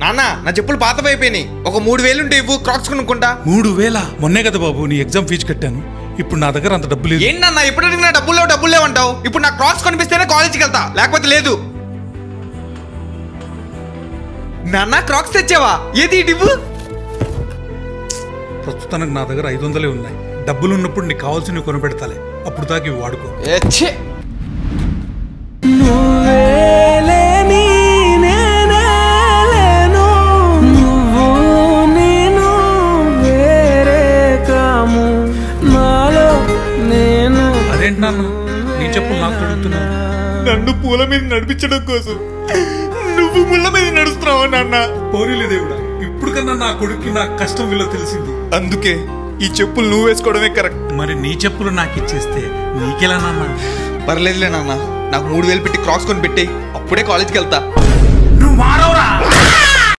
నాన్న నా చెప్పులు పాతవైపోయినాయి. ఒక 3000 ఉంటే ఇవ్వు, క్రాక్స్ కొనుక్కుంటా. 3000? మొన్నే కదా బాబు నీ ఎగ్జామ్ ఫీజు కట్టాను. ఇప్పుడు నా దగ్గర అంత డబ్బు లేదు. ఏంటన్నా ఎప్పుడు అడిగినా డబ్బులు లేవంటావు? ఇప్పుడు నాకు క్రాక్స్ కొనిపిస్తేనే కాలేజీకి వెళ్తా, లేకపోతే లేదు. నాన్న క్రాక్స్ తెచ్చావా? ఏది ఇవ్వు. ప్రస్తుతానికి నా దగ్గర 500 ఉన్నాయి. డబ్బులు ఉన్నప్పుడు నీకు కావాల్సినవి కొనిపెడతాలే, అప్పుడు దాకా ఇవి వాడుకో. అదేంటి నాన్న నీ చెప్పులు నాకు తొడుగుతున్నావు? నన్ను పూల మీద నడిపించడం కోసం నువ్వు ముళ్ళ మీద నడుస్తున్నావా నాన్న? పోరీలే దేవుడా, ఇప్పుడు కన్నా నా కొడుక్కి నా కష్టం విలువ తెలిసింది. అందుకే ఈ చెప్పులు నువ్వు వేసుకోవడమే కరెక్ట్. మరి నీ చెప్పులు నాకు ఇచ్చేస్తే నీకెలా నాన్న? పర్లేదులే నాన్న, నాకు 3000 పెట్టి క్రాక్స్ కొని పెట్టేయి, అప్పుడే కాలేజ్కి వెళ్తా. నువ్వు మారవరా?